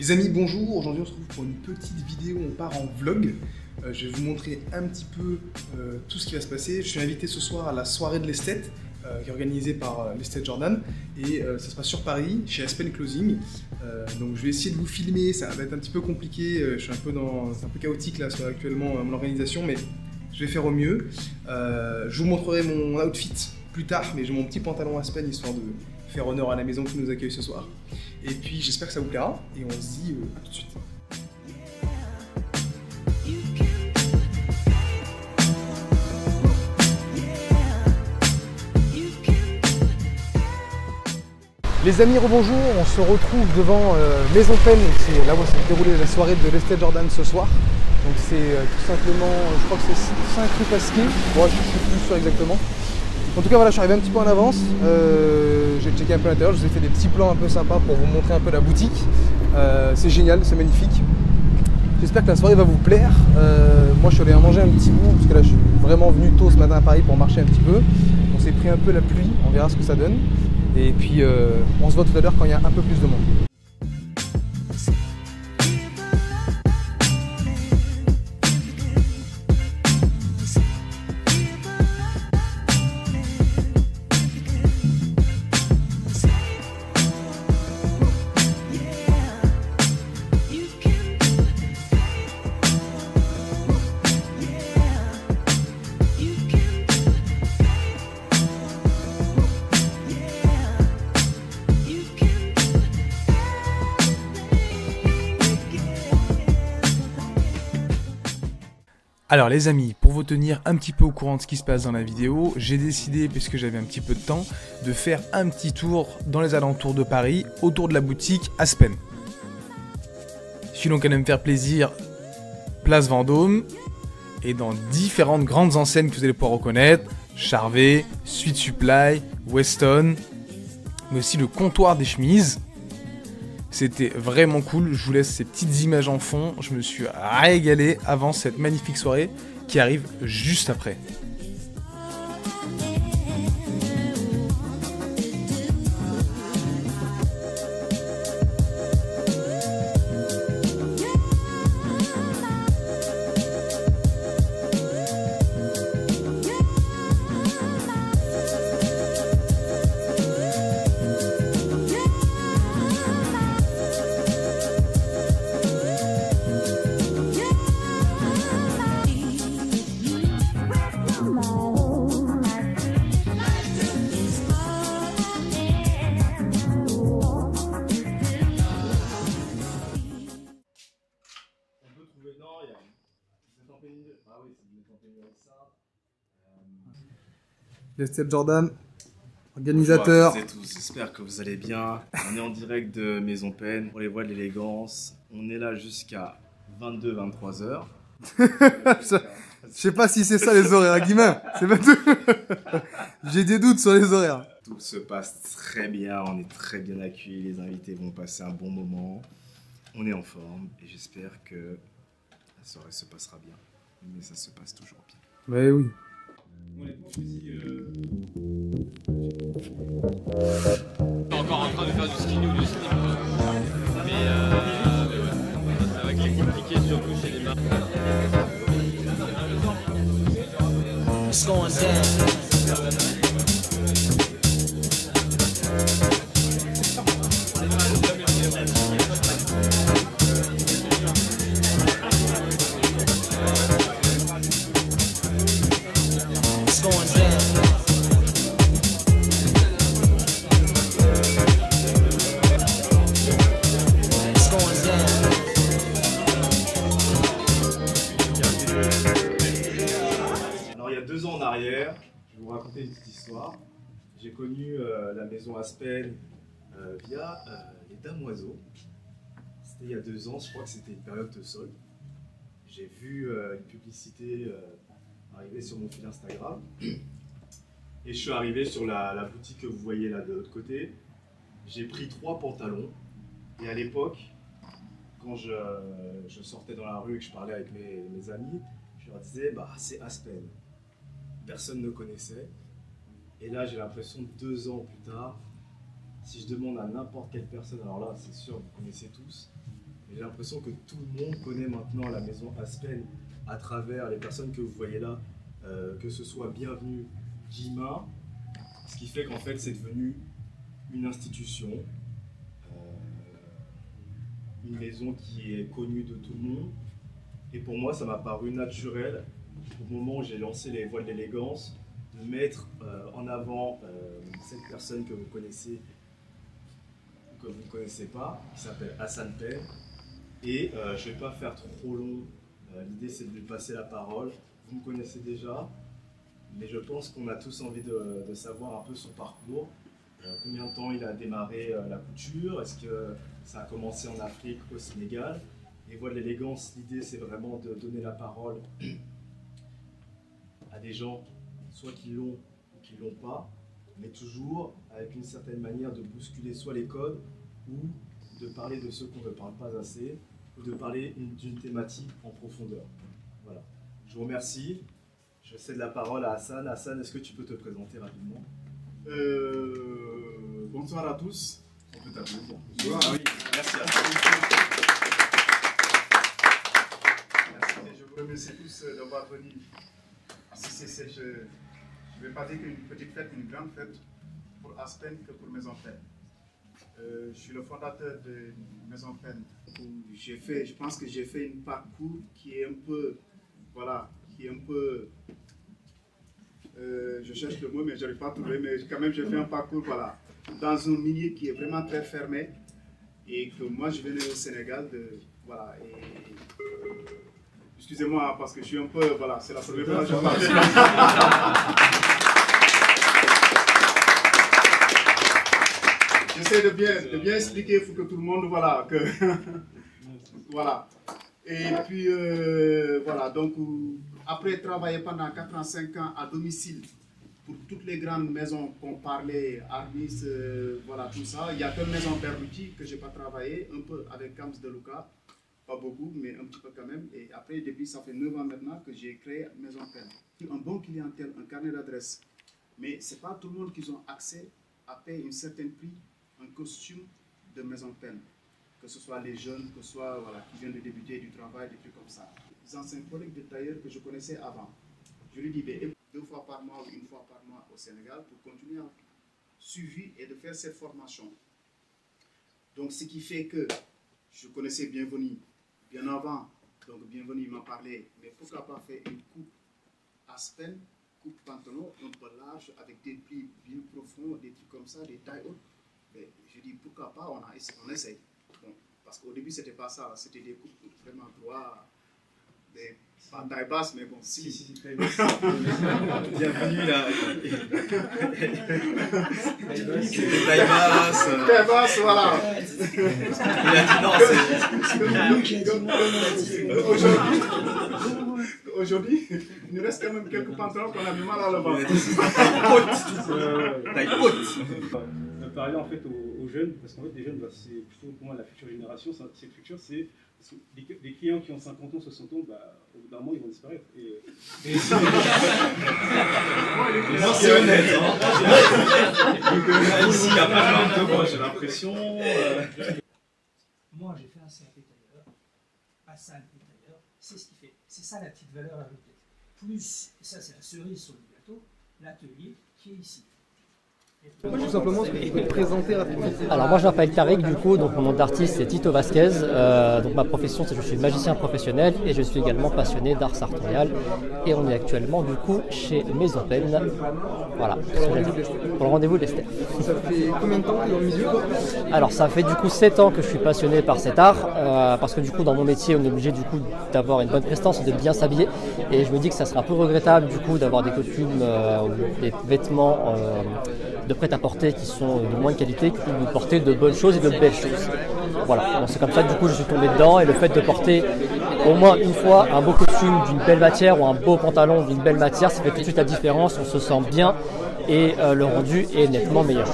Les amis, bonjour. Aujourd'hui, on se retrouve pour une petite vidéo. On part en vlog. Je vais vous montrer un petit peu tout ce qui va se passer. Je suis invité ce soir à la soirée de l'esthète qui est organisée par l'esthète Jordan. Et ça se passe sur Paris, chez Aspen Clothing. Donc je vais essayer de vous filmer. Ça va être un petit peu compliqué. Je suis c'est un peu chaotique là actuellement mon organisation, mais je vais faire au mieux. Je vous montrerai mon outfit plus tard, mais j'ai mon petit pantalon Aspen histoire de faire honneur à la maison qui nous accueille ce soir. Et puis j'espère que ça vous plaira et on se dit à tout de suite. Les amis, rebonjour, on se retrouve devant Maison Pen, c'est là où s'est déroulée la soirée de l'esthète Jordan ce soir. Donc c'est tout simplement, je crois que c'est 5 rue Pasquier, bon, je suis plus sûr exactement. En tout cas voilà, je suis arrivé un petit peu en avance, j'ai checké un peu l'intérieur, je vous ai fait des petits plans un peu sympas pour vous montrer un peu la boutique. C'est génial, c'est magnifique. J'espère que la soirée va vous plaire. Moi je suis allé en manger un petit bout, parce que là je suis vraiment venu tôt ce matin à Paris pour marcher un petit peu. On s'est pris un peu la pluie, on verra ce que ça donne. Et puis on se voit tout à l'heure quand il y a un peu plus de monde. Alors les amis, pour vous tenir un petit peu au courant de ce qui se passe dans la vidéo, j'ai décidé, puisque j'avais un petit peu de temps, de faire un petit tour dans les alentours de Paris, autour de la boutique Aspen. Je suis donc allé me faire plaisir, place Vendôme, et dans différentes grandes enseignes que vous allez pouvoir reconnaître, Charvet, Sweet Supply, Weston, mais aussi le comptoir des chemises. C'était vraiment cool, je vous laisse ces petites images en fond, je me suis régalé avant cette magnifique soirée qui arrive juste après. L'esthète Jordan, organisateur. Bonjour à tous, j'espère que vous allez bien. On est en direct de Maison Pen, on les voit de l'élégance. On est là jusqu'à 22-23 heures. Je sais pas si c'est ça les horaires, Guimain. C'est pas tout. J'ai des doutes sur les horaires. Tout se passe très bien, on est très bien accueillis, les invités vont passer un bon moment. On est en forme et j'espère que la soirée se passera bien. Mais ça se passe toujours bien. Mais oui. Encore en train de faire du ski ou du slip, mais ouais, ça va être compliqué surtout chez les marques. It's going down. Je vais vous raconter une petite histoire. J'ai connu la maison Aspen via les Damoiseaux. C'était il y a 2 ans, je crois que c'était une période de solde. J'ai vu une publicité arriver sur mon fil Instagram. Et je suis arrivé sur la boutique que vous voyez là de l'autre côté. J'ai pris 3 pantalons. Et à l'époque, quand je sortais dans la rue et que je parlais avec mes amis, je leur disais bah, c'est Aspen. Personne ne connaissait. Et là, j'ai l'impression, 2 ans plus tard, si je demande à n'importe quelle personne, alors là, c'est sûr, vous connaissez tous, J'ai l'impression que tout le monde connaît maintenant la maison Aspen à travers les personnes que vous voyez là, que ce soit Bienvenue, Guillemin, ce qui fait qu'en fait c'est devenu une institution, une maison qui est connue de tout le monde. Et pour moi, ça m'a paru naturel, au moment où j'ai lancé les voiles d'élégance, de mettre en avant cette personne que vous connaissez ou que vous ne connaissez pas, qui s'appelle Hassan Pen. Et je ne vais pas faire trop long, l'idée c'est de lui passer la parole. Vous me connaissez déjà, mais je pense qu'on a tous envie de savoir un peu son parcours. Combien de temps il a démarré la couture? Est-ce que ça a commencé en Afrique, au Sénégal? Et voilà, l'élégance, l'idée c'est vraiment de donner la parole à des gens, soit qui l'ont ou qui ne l'ont pas, mais toujours avec une certaine manière de bousculer soit les codes ou de parler de ceux qu'on ne parle pas assez, ou de parler d'une thématique en profondeur. Voilà. Je vous remercie. Je cède la parole à Hassan. Hassan, est-ce que tu peux te présenter rapidement? Bonsoir à tous. On peut t'applaudir. Bonsoir. Oui, merci Hassan. Merci et je vous remercie tous d'avoir venu assister cette, je ne vais pas dire qu'une petite fête, une grande fête pour Aspen que pour Maison Pen. Je suis le fondateur de Maison Pen. Je pense que j'ai fait un parcours qui est un peu, voilà, qui est un peu, je cherche le mot mais je n'arrive pas à trouver, mais quand même j'ai fait un parcours, voilà, dans un milieu qui est vraiment très fermé et que moi je venais au Sénégal, voilà, et excusez-moi parce que je suis un peu, voilà, c'est la première fois que je parle. J'essaie de bien expliquer pour que tout le monde, voilà, que voilà. Et puis, voilà, donc, après travailler pendant 4 ans, 5 ans à domicile, pour toutes les grandes maisons qu'on parlait, Armis, voilà, tout ça, il y a qu'une maison Berluti que je n'ai pas travaillé, un peu avec Camps de Luca, pas beaucoup, mais un petit peu quand même. Et après, depuis, ça fait 9 ans maintenant que j'ai créé Maison Pen. Un bon clientèle, un carnet d'adresse, mais ce n'est pas tout le monde qui a accès à payer un certain prix, un costume de Maison Pen, que ce soit les jeunes, que ce soit, voilà, qui viennent de débuter du travail, des trucs comme ça. Les anciens collègues de tailleurs que je connaissais avant, je lui dis, 2 fois par mois ou 1 fois par mois au Sénégal pour continuer à suivre et de faire cette formation. Donc, ce qui fait que je connaissais Bienvenue bien avant, donc Bienvenue m'a parlé, mais pourquoi pas faire une coupe Aspen, coupe pantalon un peu large avec des plis bien profonds, des trucs comme ça, des tailles hautes. Mais je dis pourquoi pas, on essaye. Bon, parce qu'au début c'était pas ça, c'était des coupes vraiment droits, pas taille basse, mais bon, si taille basse. Bienvenue là. C'était taille basse. Taille basse, voilà. Il a dit non, c'est. Aujourd'hui, il nous reste quand même quelques pantalons qu'on a du mal à le vendre. Taille haute. Parler en fait aux jeunes, parce qu'en fait les jeunes, bah, c'est plutôt pour moi la future génération. Cette future, c'est des clients qui ont 50 ans, 60 ans, bah, au bout d'un moment ils vont disparaître. Moi c'est honnête. Ici il n'y a pas de moi j'ai l'impression. Moi j'ai fait un CAP tailleur, Hassan est tailleur, c'est ce qui fait. C'est ça la petite valeur ajoutée. Plus, et ça c'est la cerise sur le gâteau, l'atelier qui est ici. Tout simplement, est-ce que tu peux te présenter rapidement? Alors moi je m'appelle Tariq, du coup, donc mon nom d'artiste c'est Tito Vasquez, donc ma profession c'est que je suis magicien professionnel et je suis également passionné d'art sartorial et on est actuellement du coup chez Maison Pen, voilà, pour le rendez-vous de l'Esther. Ça fait combien de temps que tu es dans le milieu? Alors ça fait du coup 7 ans que je suis passionné par cet art, parce que du coup dans mon métier on est obligé du coup d'avoir une bonne prestance et de bien s'habiller et je me dis que ça sera un peu regrettable du coup d'avoir des costumes ou des vêtements de prêt-à-porter qui sont de moins de qualité que de porter de bonnes choses et de belles choses. Voilà, c'est comme ça que du coup je suis tombé dedans et le fait de porter au moins une fois un beau costume d'une belle matière ou un beau pantalon d'une belle matière, ça fait tout de suite la différence, on se sent bien et le rendu est nettement meilleur.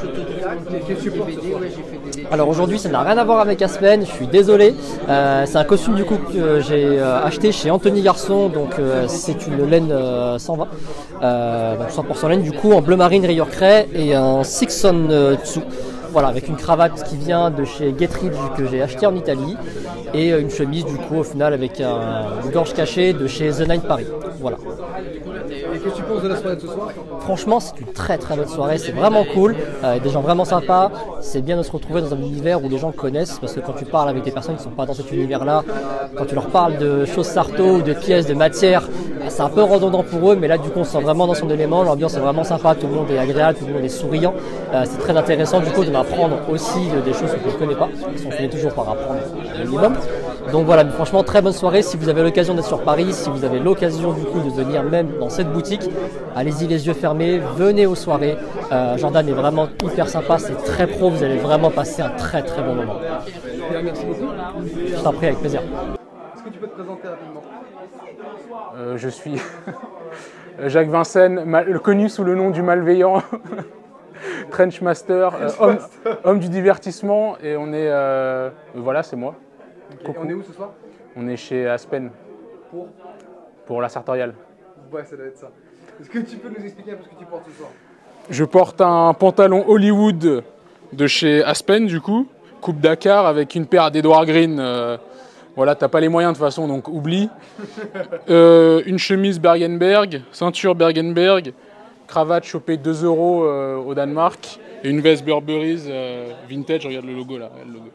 Alors aujourd'hui ça n'a rien à voir avec Aspen, je suis désolé, c'est un costume du coup que j'ai acheté chez Anthony Garçon, donc c'est une laine 120, donc 100% laine du coup en bleu marine rayure craie et un Sixon dessous. voilà, avec une cravate qui vient de chez Getrich que j'ai acheté en Italie et une chemise du coup au final avec une gorge cachée de chez The Nine Paris. Voilà. Et qu'est-ce que tu penses de la soirée de ce soir? Franchement, c'est une très très bonne soirée, c'est vraiment cool, des gens vraiment sympas, c'est bien de se retrouver dans un univers où les gens connaissent, parce que quand tu parles avec des personnes qui ne sont pas dans cet univers-là, quand tu leur parles de choses Sarto ou de pièces, de matière, c'est un peu redondant pour eux, mais là du coup on se sent vraiment dans son élément, l'ambiance est vraiment sympa, tout le monde est agréable, tout le monde est souriant, c'est très intéressant du coup de m'apprendre aussi des choses que je ne connais pas, parce qu'on finit toujours par apprendre un minimum. Donc voilà, mais franchement très bonne soirée, si vous avez l'occasion d'être sur Paris, si vous avez l'occasion du coup de venir même dans cette boutique, allez-y les yeux fermés, venez aux soirées, Jordan est vraiment hyper sympa, c'est très pro, vous allez vraiment passer un très très bon moment. Bien, merci beaucoup. Je t'en prie, avec plaisir. Est-ce que tu peux te présenter rapidement? Je suis Jacques Vincennes, connu sous le nom du malveillant, Trenchmaster, homme du divertissement, et on est, voilà, c'est moi. Okay. On est où ce soir? On est chez Aspen. Pour la Sartoriale. Ouais, ça doit être ça. Est-ce que tu peux nous expliquer un peu ce que tu portes ce soir? Je porte un pantalon Hollywood de chez Aspen, du coup, coupe Dakar, avec une paire d'Edward Green. Voilà, t'as pas les moyens de toute façon, donc oublie. Une chemise Bergenberg, ceinture Bergenberg, cravate chopée 2 € au Danemark, et une veste Burberry's vintage, regarde le logo là. Le logo.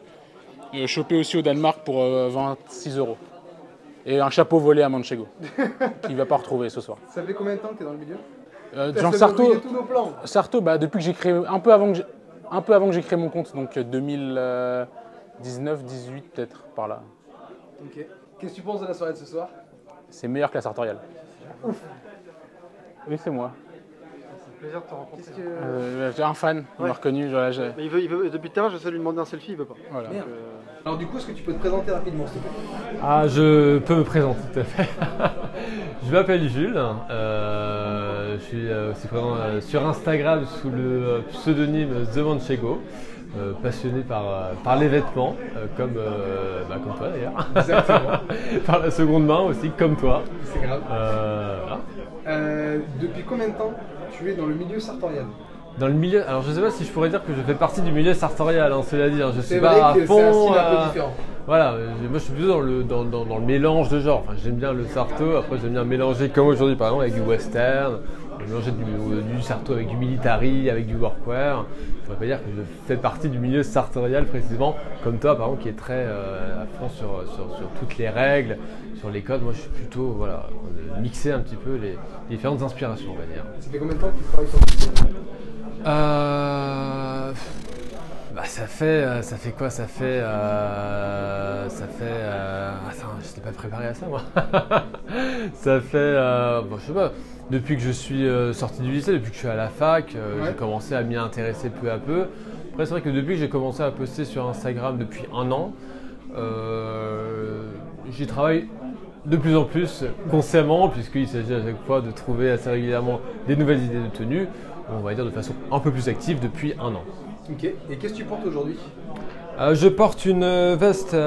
Chopé aussi au Danemark pour 26 €. Et un chapeau volé à Manchego, qu'il ne va pas retrouver ce soir. Ça fait combien de temps que tu es dans le milieu? Jean Sarto, bah, depuis que j'ai créé, un peu avant que j'ai créé mon compte, donc 2019, 18 peut-être, par là. Ok. Qu'est-ce que tu penses de la soirée de ce soir? C'est meilleur que la Sartoriale. Ouf. Oui, c'est moi. Plaisir de te rencontrer. J'ai un fan, il m'a reconnu. Mais il veut, depuis tout à l'heure, j'essaie de lui demander un selfie, il veut pas. Voilà. Alors du coup, est-ce que tu peux te présenter rapidement, s'il te plaît? Ah, je peux me présenter tout à fait. Je m'appelle Jules, je suis aussi présent sur Instagram sous le pseudonyme The Manchego, passionné par les vêtements, comme toi d'ailleurs. Exactement. Par la seconde main aussi, comme toi. C'est grave. Voilà. Depuis combien de temps tu es dans le milieu sartorial? Dans le milieu, alors je sais pas si je pourrais dire que je fais partie du milieu sartorial, hein, cela dit, je suis C'est pas vrai à que fond. c'est un style un peu différent. Voilà, moi je suis plutôt dans le mélange de genres. Enfin, j'aime bien le sarto, après j'aime bien mélanger comme aujourd'hui par exemple avec du western, mélanger du sarto avec du military, avec du workwear. Je pourrais pas dire que je fais partie du milieu sartorial précisément, comme toi par exemple qui est très à fond sur toutes les règles, sur les codes. Moi je suis plutôt voilà, mixer un petit peu les différentes inspirations on va dire. Ça fait combien de temps que tu travailles sur ce style? Ça fait quoi? Ça fait attends, je n'étais pas préparé à ça moi. Ça fait je sais pas, depuis que je suis sorti du lycée, depuis que je suis à la fac, j'ai commencé à m'y intéresser peu à peu. Après c'est vrai que depuis que j'ai commencé à poster sur Instagram depuis 1 an, j'y travaille de plus en plus consciemment, puisqu'il s'agit à chaque fois de trouver assez régulièrement des nouvelles idées de tenue, on va dire de façon un peu plus active depuis 1 an. Ok, et qu'est-ce que tu portes aujourd'hui? Je porte une veste dont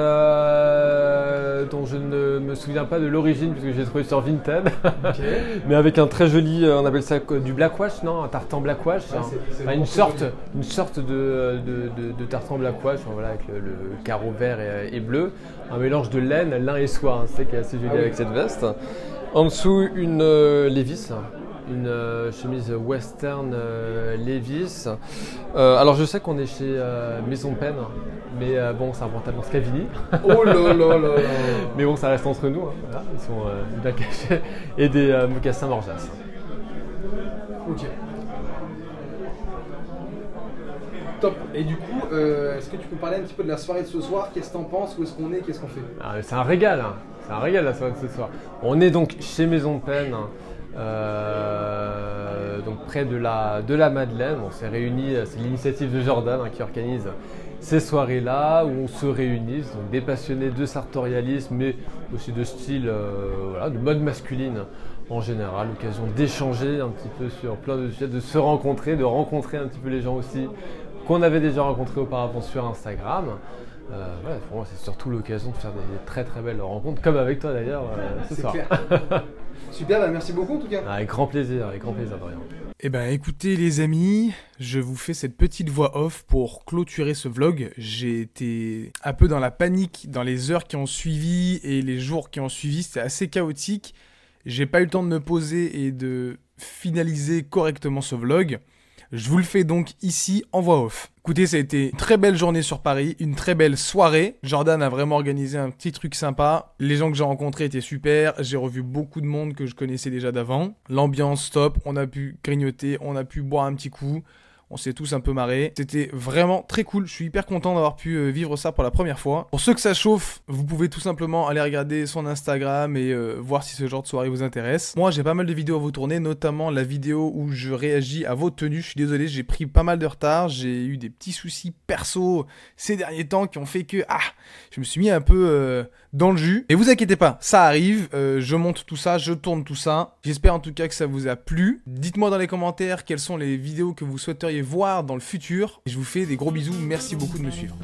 je ne me souviens pas de l'origine puisque j'ai trouvé sur Vinted, mais avec un très joli, on appelle ça du black wash, non, un tartan black wash, une sorte de tartan black wash, voilà, avec le carreau vert et bleu, un mélange de laine, lin et soie, c'est qui est assez joli avec cette veste. En dessous une Levi's. Une chemise western Levi's. Alors je sais qu'on est chez Maison Pen, mais bon c'est un pantalon Scavini. Oh là là là. Mais bon ça reste entre nous, hein. Voilà, ils sont bien cachés. Et des mocassins Morjas. Ok. Top. Et du coup, est-ce que tu peux parler un petit peu de la soirée de ce soir? Qu'est-ce que t'en penses? Où est-ce qu'on est? Qu'est-ce qu'on fait? C'est un régal, hein. C'est un régal la soirée de ce soir. On est donc chez Maison Pen. Donc près de la Madeleine, on s'est réunis, c'est l'initiative de Jordan qui organise ces soirées-là où on se réunit, donc des passionnés de sartorialisme mais aussi de style, voilà, de mode masculine en général, l'occasion d'échanger un petit peu sur plein de sujets, de se rencontrer, de rencontrer un petit peu les gens aussi qu'on avait déjà rencontrés auparavant sur Instagram. Voilà, pour moi c'est surtout l'occasion de faire des très très belles rencontres, comme avec toi d'ailleurs ce soir. Clair. Super, bah merci beaucoup en tout cas. Avec grand plaisir, Dorian. Eh ben écoutez les amis, je vous fais cette petite voix off pour clôturer ce vlog. J'ai été un peu dans la panique dans les heures qui ont suivi et les jours qui ont suivi, c'était assez chaotique. J'ai pas eu le temps de me poser et de finaliser correctement ce vlog. Je vous le fais donc ici en voix off. Écoutez, ça a été une très belle journée sur Paris, une très belle soirée. Jordan a vraiment organisé un petit truc sympa. Les gens que j'ai rencontrés étaient super. J'ai revu beaucoup de monde que je connaissais déjà d'avant. L'ambiance top, on a pu grignoter, on a pu boire un petit coup. On s'est tous un peu marrés. C'était vraiment très cool. Je suis hyper content d'avoir pu vivre ça pour la première fois. Pour ceux que ça chauffe, vous pouvez tout simplement aller regarder son Instagram et voir si ce genre de soirée vous intéresse. Moi, j'ai pas mal de vidéos à vous tourner, notamment la vidéo où je réagis à vos tenues. Je suis désolé, j'ai pris pas mal de retard. J'ai eu des petits soucis perso ces derniers temps qui ont fait que je me suis mis un peu dans le jus. Et vous inquiétez pas, ça arrive. Je monte tout ça, je tourne tout ça. J'espère en tout cas que ça vous a plu. Dites-moi dans les commentaires quelles sont les vidéos que vous souhaiteriez voir dans le futur. Et je vous fais des gros bisous, merci beaucoup de me suivre.